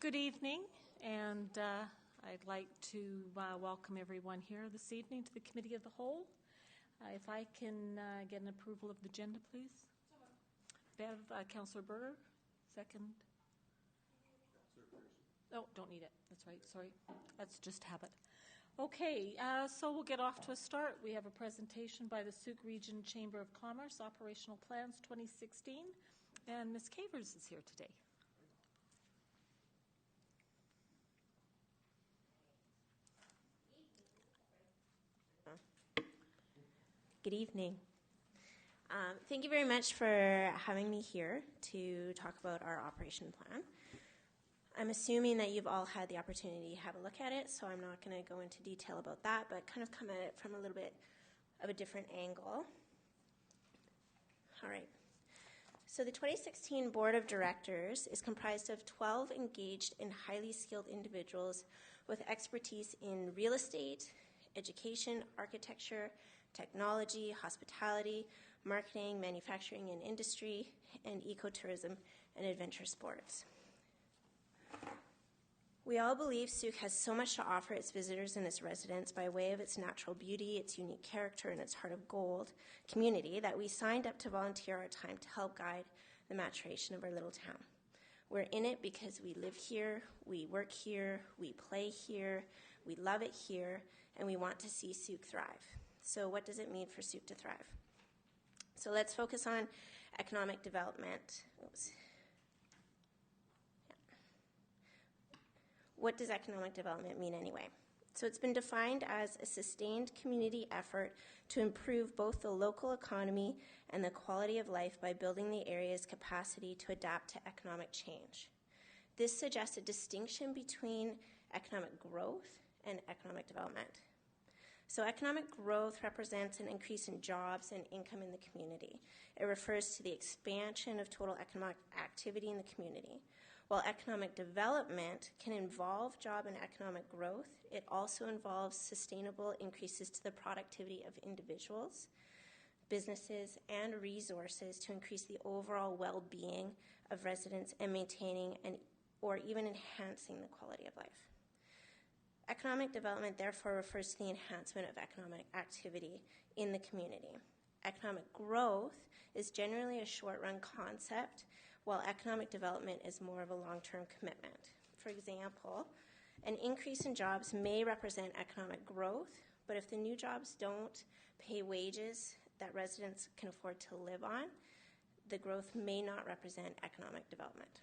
Good evening, and I'd like to welcome everyone here this evening to the Committee of the Whole. If I can get an approval of the agenda, please. Bev, Councillor Berger, second. Oh, don't need it. That's right. Sorry. That's just habit. Okay, so we'll get off to a start. We have a presentation by the Sooke Region Chamber of Commerce, Operational Plans 2016, and Ms. Cavers is here today. Good evening. Thank you very much for having me here to talk about our operation plan. I'm assuming that you've all had the opportunity to have a look at it, so I'm not going to go into detail about that, but kind of come at it from a little bit of a different angle. All right. So the 2016 Board of Directors is comprised of 12 engaged and highly skilled individuals with expertise in real estate, education, architecture, technology, hospitality, marketing, manufacturing and industry, and ecotourism and adventure sports. We all believe Sooke has so much to offer its visitors and its residents by way of its natural beauty, its unique character, and its heart of gold community that we signed up to volunteer our time to help guide the maturation of our little town. We're in it because we live here, we work here, we play here, we love it here, and we want to see Sooke thrive. So what does it mean for Sooke to thrive? So let's focus on economic development. What does economic development mean anyway? So it's been defined as a sustained community effort to improve both the local economy and the quality of life by building the area's capacity to adapt to economic change. This suggests a distinction between economic growth and economic development. So economic growth represents an increase in jobs and income in the community. It refers to the expansion of total economic activity in the community. While economic development can involve job and economic growth, it also involves sustainable increases to the productivity of individuals, businesses, and resources to increase the overall well-being of residents and maintaining or even enhancing the quality of life. Economic development, therefore, refers to the enhancement of economic activity in the community. Economic growth is generally a short-run concept, while economic development is more of a long-term commitment. For example, an increase in jobs may represent economic growth, but if the new jobs don't pay wages that residents can afford to live on, the growth may not represent economic development.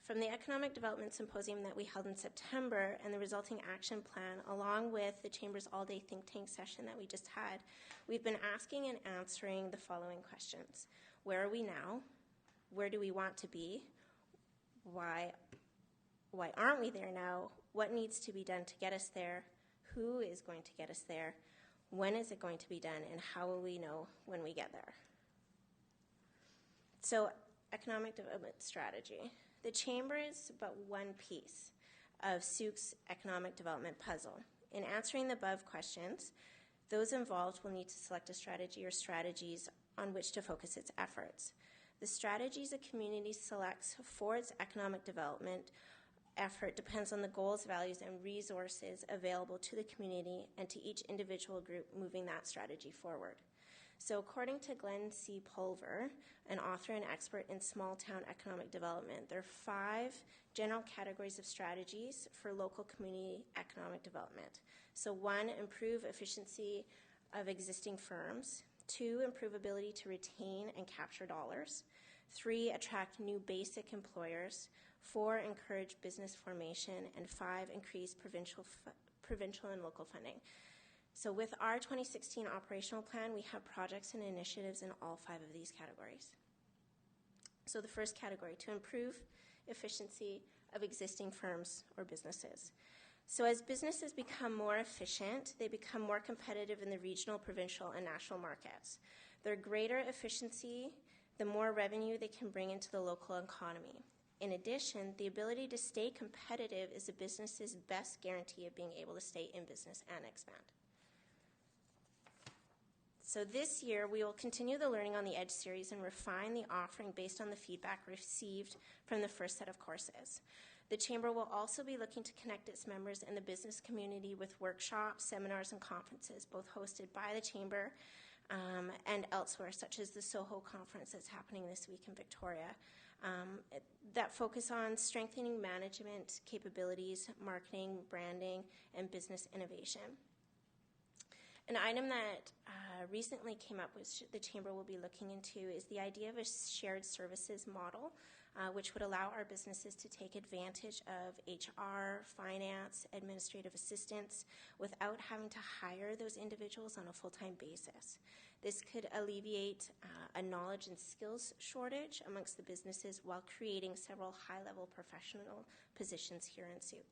From the Economic Development Symposium that we held in September and the resulting action plan, along with the Chamber's all-day think tank session that we just had, we've been asking and answering the following questions. Where are we now? Where do we want to be? Why aren't we there now? What needs to be done to get us there? Who is going to get us there? When is it going to be done? And how will we know when we get there? So, economic development strategy. The Chamber is but one piece of Sooke's economic development puzzle. In answering the above questions, those involved will need to select a strategy or strategies on which to focus its efforts. The strategies a community selects for its economic development effort depends on the goals, values, and resources available to the community and to each individual group moving that strategy forward. So according to Glenn C. Pulver, an author and expert in small-town economic development, there are 5 general categories of strategies for local community economic development. So 1, improve efficiency of existing firms. 2, improve ability to retain and capture dollars. 3, attract new basic employers. 4, encourage business formation. And 5, increase provincial and local funding. So with our 2016 operational plan, we have projects and initiatives in all 5 of these categories. So the first category, to improve efficiency of existing firms or businesses. So as businesses become more efficient, they become more competitive in the regional, provincial, and national markets. Their greater efficiency, the more revenue they can bring into the local economy. In addition, the ability to stay competitive is a business's best guarantee of being able to stay in business and expand. So this year, we will continue the Learning on the Edge series and refine the offering based on the feedback received from the first set of courses. The Chamber will also be looking to connect its members and the business community with workshops, seminars, and conferences, both hosted by the Chamber and elsewhere, such as the SOHO conference that's happening this week in Victoria, that focus on strengthening management capabilities, marketing, branding, and business innovation. An item that recently came up, which the Chamber will be looking into, is the idea of a shared services model, which would allow our businesses to take advantage of HR, finance, administrative assistance without having to hire those individuals on a full-time basis. This could alleviate a knowledge and skills shortage amongst the businesses while creating several high-level professional positions here in Sooke.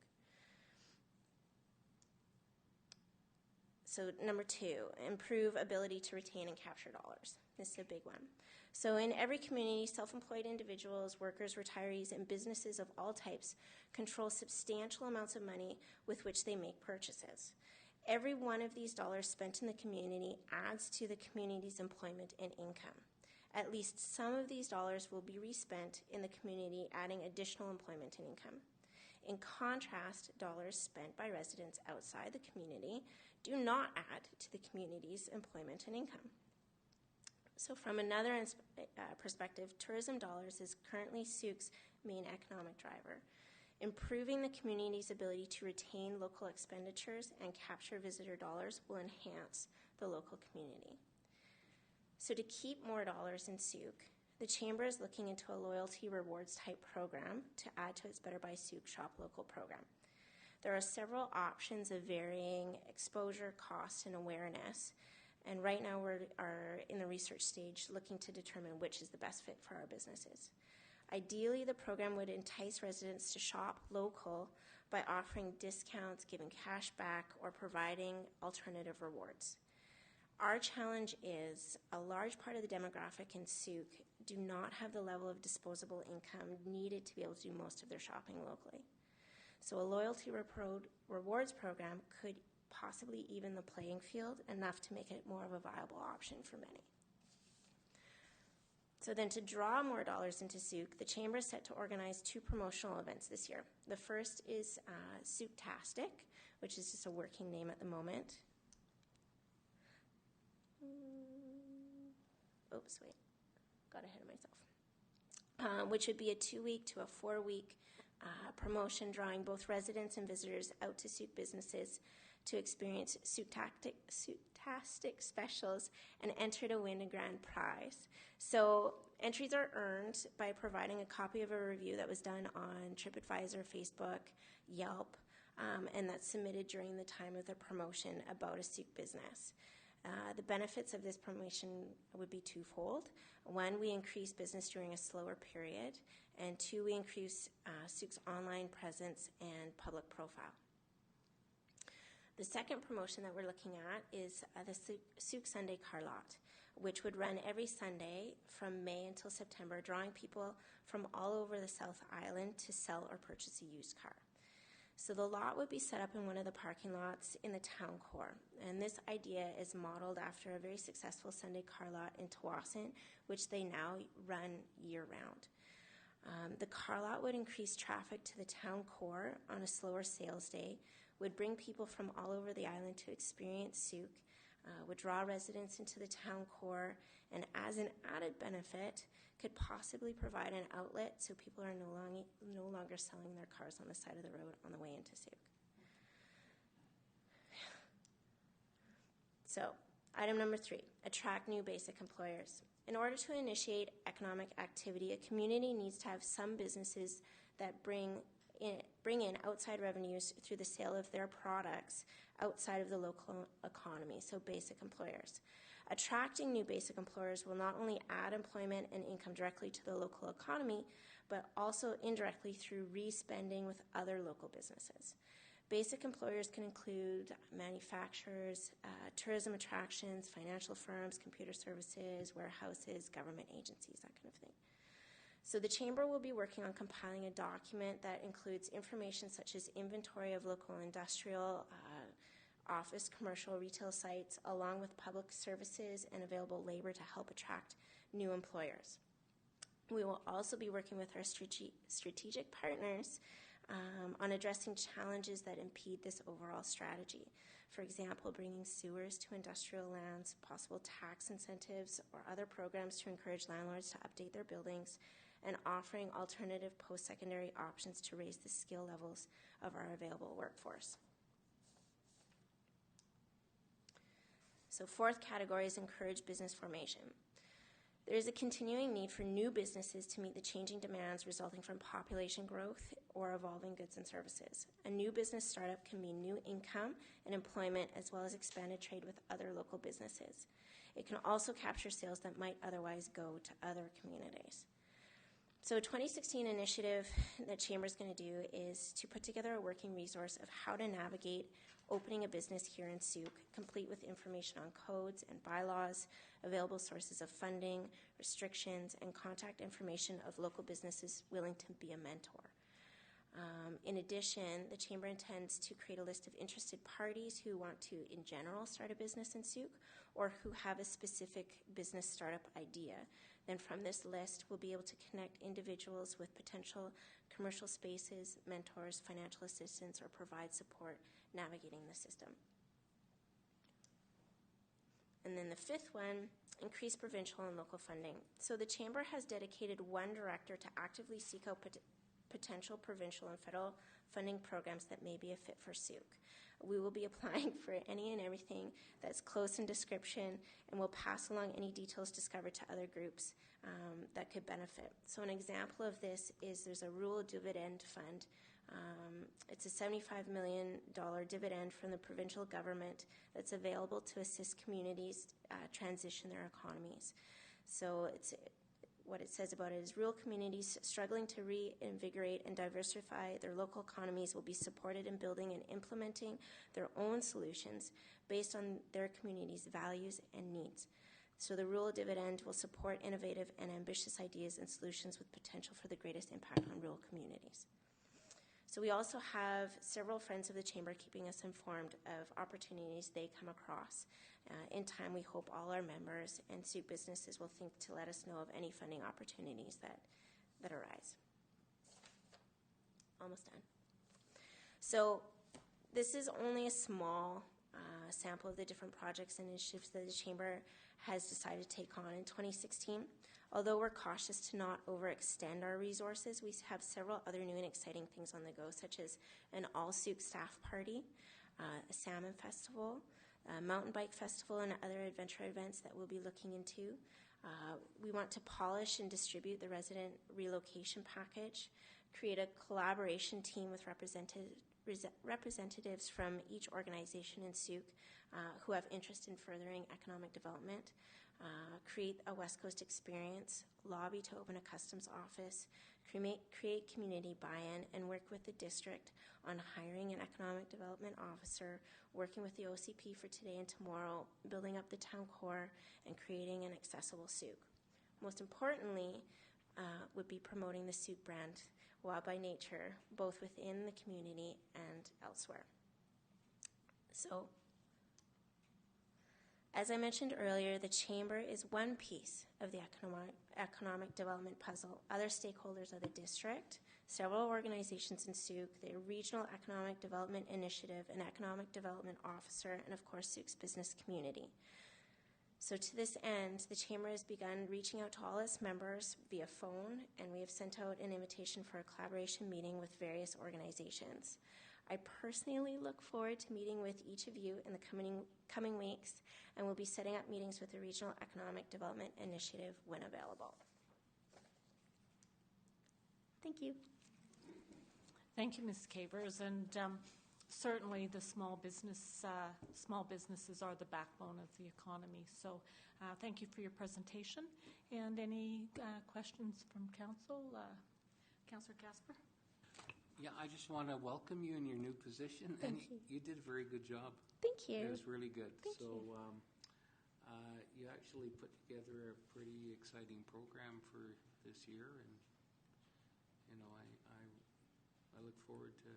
So number 2, improve ability to retain and capture dollars. This is a big one. So in every community, self-employed individuals, workers, retirees, and businesses of all types control substantial amounts of money with which they make purchases. Every one of these dollars spent in the community adds to the community's employment and income. At least some of these dollars will be respent in the community, adding additional employment and income. In contrast, dollars spent by residents outside the community do not add to the community's employment and income. So from another perspective, tourism dollars is currently Sooke's main economic driver. Improving the community's ability to retain local expenditures and capture visitor dollars will enhance the local community. So to keep more dollars in Sooke, the Chamber is looking into a loyalty rewards type program to add to its Better Buy Sooke Shop Local program. There are several options of varying exposure, cost, and awareness, and right now we are in the research stage looking to determine which is the best fit for our businesses. Ideally, the program would entice residents to shop local by offering discounts, giving cash back, or providing alternative rewards. Our challenge is a large part of the demographic in Sooke do not have the level of disposable income needed to be able to do most of their shopping locally. So a loyalty rewards program could possibly even the playing field enough to make it more of a viable option for many. So then to draw more dollars into Sooke, the Chamber is set to organize 2 promotional events this year. The first is Sooke-tastic, which is just a working name at the moment. Oops, wait, got ahead of myself. Which would be a 2-week to a 4-week promotion drawing both residents and visitors out to Sooke businesses to experience Sooke-tastic specials and enter to win a grand prize. So entries are earned by providing a copy of a review that was done on TripAdvisor, Facebook, Yelp, and that's submitted during the time of the promotion about a Sooke business. The benefits of this promotion would be twofold. 1, we increase business during a slower period, and 2, we increase Sooke's online presence and public profile. The second promotion that we're looking at is the Sooke Sunday Car Lot, which would run every Sunday from May until September, drawing people from all over the South Island to sell or purchase a used car. So the lot would be set up in one of the parking lots in the town core, and this idea is modeled after a very successful Sunday car lot in Tsawwassen, which they now run year-round. The car lot would increase traffic to the town core on a slower sales day, would bring people from all over the island to experience Sooke, would draw residents into the town core, and as an added benefit, could possibly provide an outlet so people are no longer selling their cars on the side of the road on the way into Sooke. So, item number 3, attract new basic employers. In order to initiate economic activity, a community needs to have some businesses that bring in outside revenues through the sale of their products outside of the local economy, so basic employers. Attracting new basic employers will not only add employment and income directly to the local economy, but also indirectly through re-spending with other local businesses. Basic employers can include manufacturers, tourism attractions, financial firms, computer services, warehouses, government agencies, that kind of thing. So the Chamber will be working on compiling a document that includes information such as inventory of local industrial, office, commercial, retail sites, along with public services and available labor to help attract new employers. We will also be working with our strategic partners on addressing challenges that impede this overall strategy. For example, bringing sewers to industrial lands, possible tax incentives or other programs to encourage landlords to update their buildings, and offering alternative post-secondary options to raise the skill levels of our available workforce. So fourth category is encourage business formation. There is a continuing need for new businesses to meet the changing demands resulting from population growth or evolving goods and services. A new business startup can mean new income and employment, as well as expanded trade with other local businesses. It can also capture sales that might otherwise go to other communities. So a 2016 initiative that Chamber is going to do is to put together a working resource of how to navigate opening a business here in Sooke, complete with information on codes and bylaws, available sources of funding, restrictions, and contact information of local businesses willing to be a mentor. In addition, the Chamber intends to create a list of interested parties who want to, in general, start a business in Sooke or who have a specific business startup idea. Then from this list, we'll be able to connect individuals with potential commercial spaces, mentors, financial assistance, or provide support navigating the system. And then the fifth one, increase provincial and local funding. So the Chamber has dedicated one director to actively seek out potential provincial and federal funding programs that may be a fit for Sooke. We will be applying for any and everything that's close in description, and we'll pass along any details discovered to other groups that could benefit. So an example of this is there's a rural dividend fund. It's a $75 million dividend from the provincial government that's available to assist communities transition their economies. So what it says about it is rural communities struggling to reinvigorate and diversify their local economies will be supported in building and implementing their own solutions based on their community's values and needs. So the rural dividend will support innovative and ambitious ideas and solutions with potential for the greatest impact on rural communities. So we also have several friends of the Chamber keeping us informed of opportunities they come across. In time, we hope all our members and Sooke businesses will think to let us know of any funding opportunities that arise. Almost done. So this is only a small sample of the different projects and initiatives that the Chamber has decided to take on in 2016. Although we're cautious to not overextend our resources, we have several other new and exciting things on the go, such as an all-Sooke staff party, a salmon festival, a mountain bike festival, and other adventure events that we'll be looking into. We want to polish and distribute the resident relocation package, create a collaboration team with representatives from each organization in Sooke who have interest in furthering economic development, create a West Coast experience, lobby to open a customs office, create community buy-in, and work with the district on hiring an economic development officer, working with the OCP for today and tomorrow, building up the town core, and creating an accessible Sooke. Most importantly, would be promoting the Sooke brand, Wild by Nature, both within the community and elsewhere. So, as I mentioned earlier, the Chamber is one piece of the economic development puzzle. Other stakeholders are the district, several organizations in Sooke, the Regional Economic Development Initiative, an Economic Development Officer, and of course Sooke's business community. So to this end, the Chamber has begun reaching out to all its members via phone, and we have sent out an invitation for a collaboration meeting with various organizations. I personally look forward to meeting with each of you in the coming weeks, and we'll be setting up meetings with the Regional Economic Development Initiative when available. Thank you. Thank you, Ms. Cavers. And certainly the small businesses are the backbone of the economy. So thank you for your presentation. And any questions from Council? Councillor Casper? Yeah, I just want to welcome you in your new position. Thank you. You did a very good job. Thank you. It was really good. Thank you. You actually put together a pretty exciting program for this year, and you know, I look forward to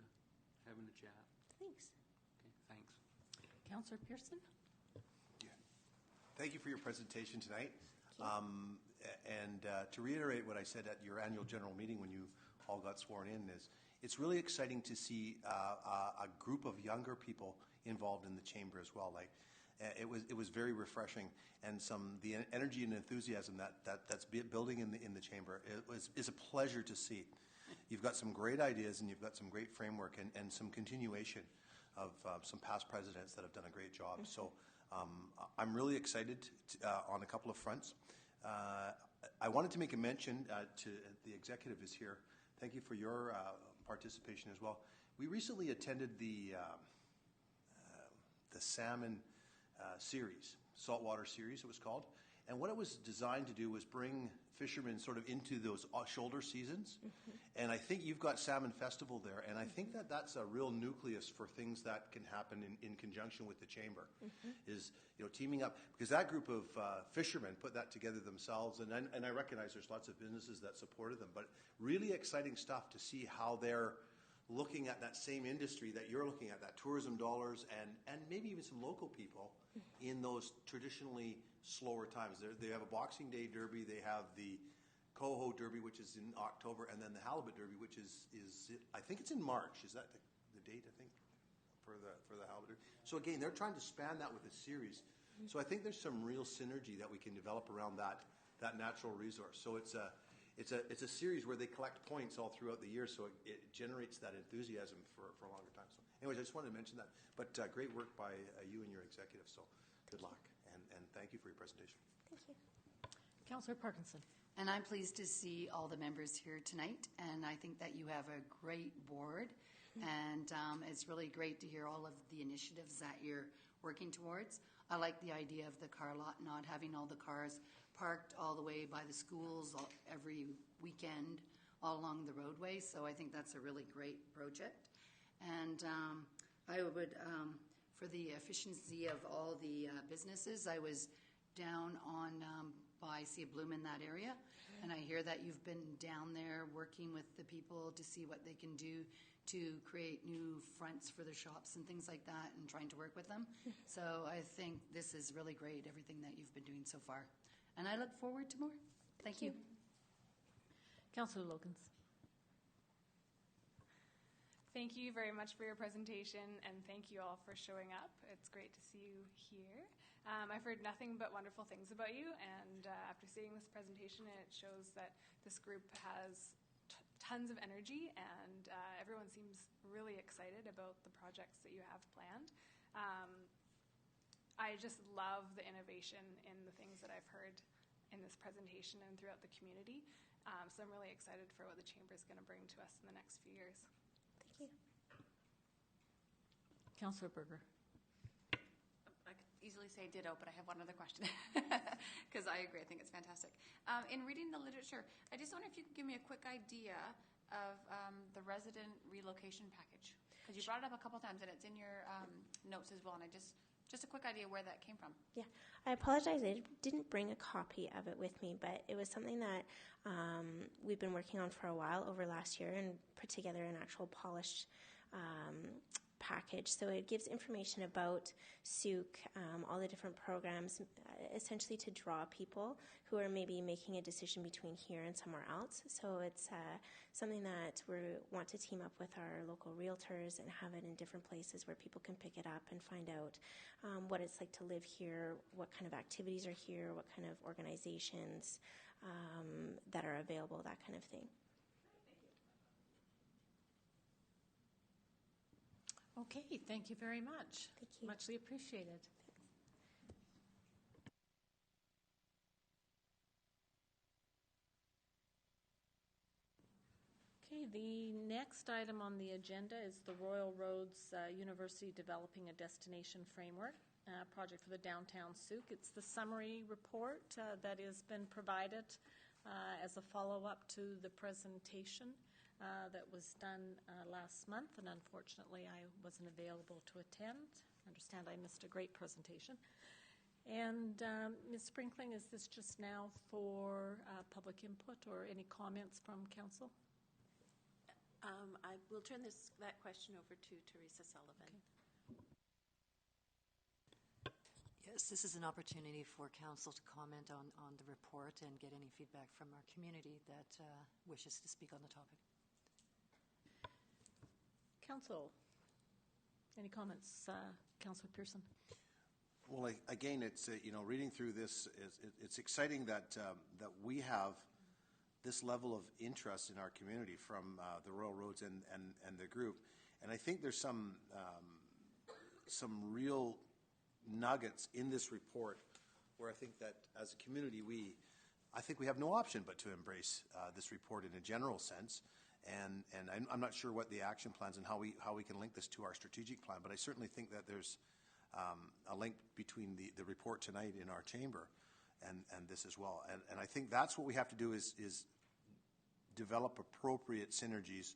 having a chat. Thanks. Okay, thanks. Councillor Pearson? Thank you for your presentation tonight. To reiterate what I said at your annual general meeting when you all got sworn in, is it's really exciting to see a group of younger people involved in the chamber as well. Like it was very refreshing, and the energy and enthusiasm that's building in the chamber is a pleasure to see. You've got some great ideas and you've got some great framework and some continuation of some past presidents that have done a great job. So I'm really excited on a couple of fronts. I wanted to make a mention to the executive is here. Thank you for your participation as well. We recently attended the salmon series, saltwater series it was called. And what it was designed to do was bring fishermen sort of into those shoulder seasons. And I think you've got Salmon Festival there, and I think that's a real nucleus for things that can happen in conjunction with the chamber, is teaming up, because that group of fishermen put that together themselves, and I recognize there's lots of businesses that supported them, but really exciting stuff to see how they're looking at that same industry that you're looking at, that tourism dollars, and maybe even some local people in those traditionally slower times. They have a Boxing Day Derby, they have the Coho Derby, which is in October, and then the Halibut Derby, which is I think it's in March. Is that the date, I think, for the Halibut Derby? So again, they're trying to span that with a series. So I think there's some real synergy that we can develop around that natural resource. So it's a series where they collect points all throughout the year, so it generates that enthusiasm for a longer time. So anyways, I just wanted to mention that. But great work by you and your executive, so good luck, and thank you for your presentation. Thank you. Councillor Parkinson. And I'm pleased to see all the members here tonight, and I think that you have a great board, and it's really great to hear all of the initiatives that you're working towards. I like the idea of the car lot, not having all the cars parked all the way by the schools every weekend all along the roadway, so I think that's a really great project. And I would, for the efficiency of all the businesses, I was down on by Sea of Bloom in that area, and I hear that you've been down there working with the people to see what they can do to create new fronts for their shops and things like that, and trying to work with them. So I think this is really great, everything that you've been doing so far. And I look forward to more. Thank you. Councillor Logans. Thank you very much for your presentation, and thank you all for showing up. It's great to see you here. I've heard nothing but wonderful things about you, and after seeing this presentation, it shows that this group has tons of energy, and everyone seems really excited about the projects that you have planned. I just love the innovation in the things that I've heard in this presentation and throughout the community. So I'm really excited for what the Chamber is going to bring to us in the next few years. Thank you. Councillor Berger. I could easily say ditto, but I have one other question because I agree. I think it's fantastic. In reading the literature, I just wonder if you could give me a quick idea of the resident relocation package, because you brought it up a couple times and it's in your notes as well, and I just a quick idea where that came from. Yeah, I apologize. I didn't bring a copy of it with me, but it was something that we've been working on for a while over last year, and put together an actual polished package. So it gives information about Souk, all the different programs, essentially to draw people who are maybe making a decision between here and somewhere else. So it's something that we want to team up with our local realtors and have it in different places where people can pick it up and find out what it's like to live here, what kind of activities are here, what kind of organizations that are available, that kind of thing. Okay, thank you very much. Thank you. Muchly appreciated. Okay, the next item on the agenda is the Royal Roads University Developing a Destination Framework project for the downtown Souk. It's the summary report that has been provided as a follow-up to the presentation that was done last month, and unfortunately I wasn't available to attend. I understand I missed a great presentation. And Ms. Sprinkling, is this just now for public input or any comments from council? I will turn that question over to Teresa Sullivan. this is an opportunity for council to comment on the report and get any feedback from our community that wishes to speak on the topic. Council, any comments? Councillor Pearson. Well, again, it's reading through this, it's exciting that that we have this level of interest in our community from the Royal Roads and the group, and I think there's some real nuggets in this report where I think that as a community I think we have no option but to embrace this report in a general sense. And I'm not sure what the action plans and how we can link this to our strategic plan, but I certainly think that there's a link between the report tonight in our chamber and this as well. And I think that's what we have to do is develop appropriate synergies,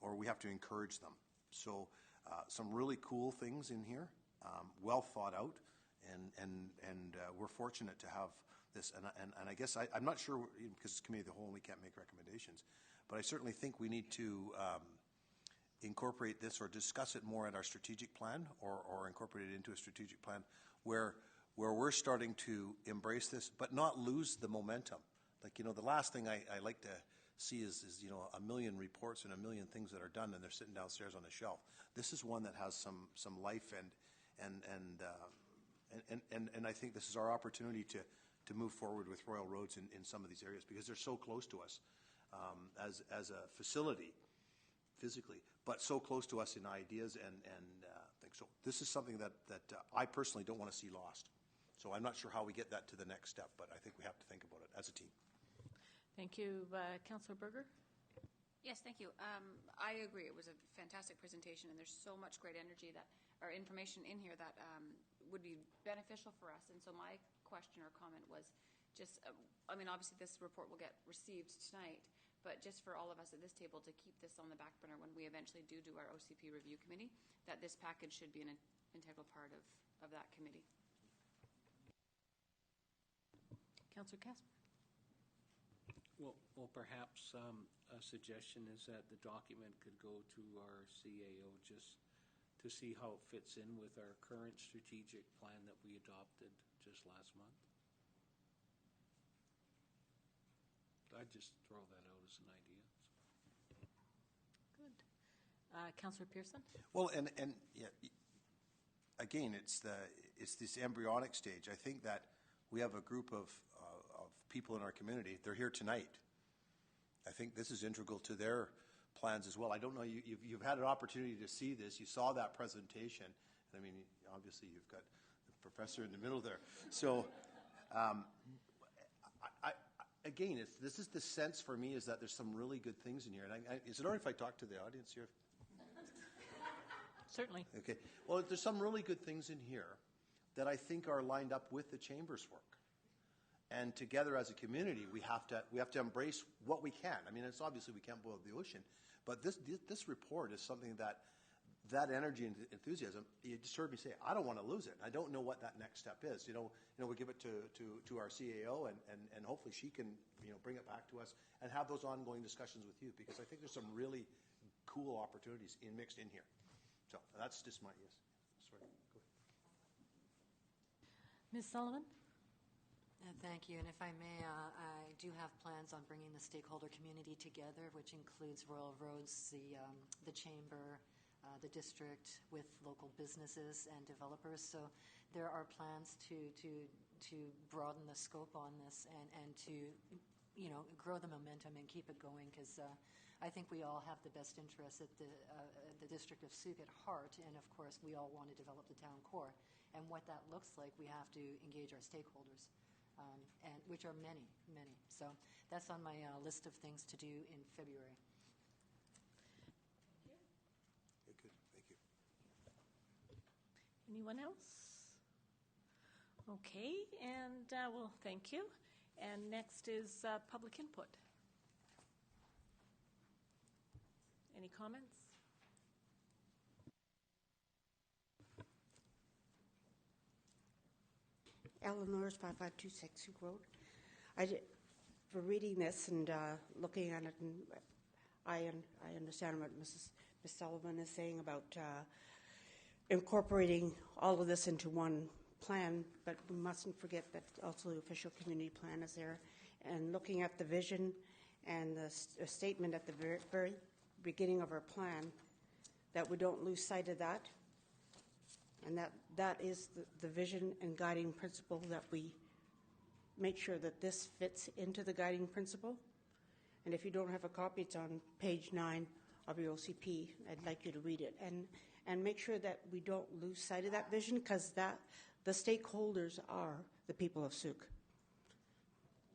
or we have to encourage them. So some really cool things in here, well thought out, and we're fortunate to have this. And I guess I'm not sure, because it's committee of the whole and we can't make recommendations, but I certainly think we need to incorporate this or discuss it more in our strategic plan, or incorporate it into a strategic plan where we're starting to embrace this, but not lose the momentum. Like, the last thing I like to see is a million reports and a million things that are done and they're sitting downstairs on a shelf. This is one that has some life, and I think this is our opportunity to move forward with Royal Roads in some of these areas, because they're so close to us as a facility physically, but so close to us in ideas and things. So this is something that I personally don't want to see lost. So I'm not sure how we get that to the next step, but I think we have to think about it as a team. Thank you. Councillor Berger? Yes, thank you. I agree. It was a fantastic presentation, and there's so much great energy or information in here that would be beneficial for us. And so my question or comment was just, obviously this report will get received tonight, but just for all of us at this table to keep this on the back burner when we eventually do our OCP review committee, that this package should be an integral part of that committee. Councillor Casper? Well, perhaps a suggestion is that the document could go to our CAO just to see how it fits in with our current strategic plan that we adopted just last month. I'd just throw that out as an idea. Good. Councillor Pearson? Well, and yeah, again, it's this embryonic stage. I think that we have a group of people in our community. They're here tonight. I think this is integral to their plans as well. I don't know, you've had an opportunity to see this. You saw that presentation. I mean, obviously you've got the professor in the middle there. So, again, this is the sense for me, is that there's some really good things in here. And is it all right if I talk to the audience here? Certainly. Okay. Well, there's some really good things in here that I think are lined up with the Chamber's work. And together as a community, we have to embrace what we can. I mean, it's obviously we can't boil the ocean, but this report is something that energy and enthusiasm. You just heard me say, I don't want to lose it. I don't know what that next step is. We give it to our CAO, and hopefully she can bring it back to us and have those ongoing discussions with you, because I think there's some really cool opportunities mixed in here. So that's just my yes. Sorry. Go ahead. Ms. Sullivan? Thank you. And if I may, I do have plans on bringing the stakeholder community together, which includes Royal Roads, the Chamber, the district, with local businesses and developers. So there are plans to broaden the scope on this and to grow the momentum and keep it going, because I think we all have the best interests at the District of Sooke at heart, and of course we all want to develop the town core. And what that looks like, we have to engage our stakeholders. And which are many. So that's on my list of things to do in February. Okay, good. Thank you. Anyone else? Okay, and well, thank you. And next is public input. Any comments? Eleanor's 5526 Sooke Road. For reading this and looking at it, and I understand what Ms. Sullivan is saying about incorporating all of this into one plan, but we mustn't forget that also the official community plan is there. And looking at the vision and the statement at the very beginning of our plan, that we don't lose sight of that. And that is the vision and guiding principle, that we make sure that this fits into the guiding principle. And if you don't have a copy, it's on page 9 of your OCP. I'd like you to read it. And make sure that we don't lose sight of that vision, because the stakeholders are the people of Sooke.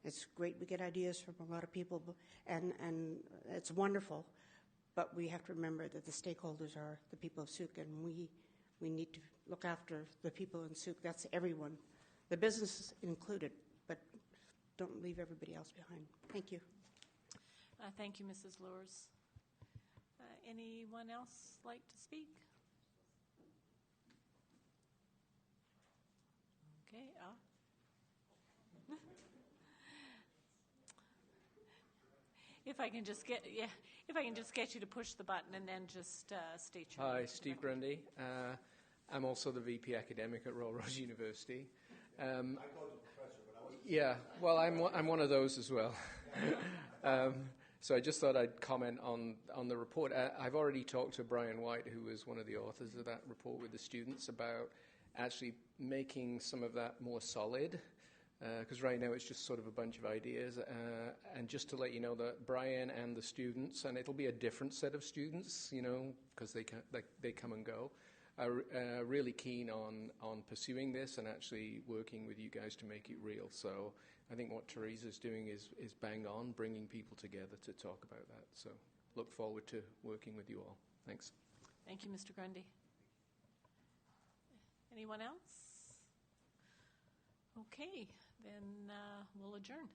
It's great we get ideas from a lot of people, and it's wonderful, but we have to remember that the stakeholders are the people of Sooke, and we need to look after the people in Sooke. That's everyone, the business included, but don't leave everybody else behind. Thank you. Thank you, Mrs. Lures. Anyone else like to speak? Okay. If I can just get you to push the button and then just state your name. Hi, Steve Grundy. I'm also the VP academic at Royal Roads University. I called you professor, but I wasn't. Yeah, well, I'm one of those as well. So I just thought I'd comment on the report. I've already talked to Brian White, who was one of the authors of that report, with the students about actually making some of that more solid, because right now it's just sort of a bunch of ideas. And just to let you know that Brian and the students, and it'll be a different set of students, because they come and go, are really keen on pursuing this and actually working with you guys to make it real. So I think what Teresa's doing is bang on, bringing people together to talk about that. So look forward to working with you all. Thanks. Thank you, Mr. Grundy. Anyone else? Okay, then we'll adjourn.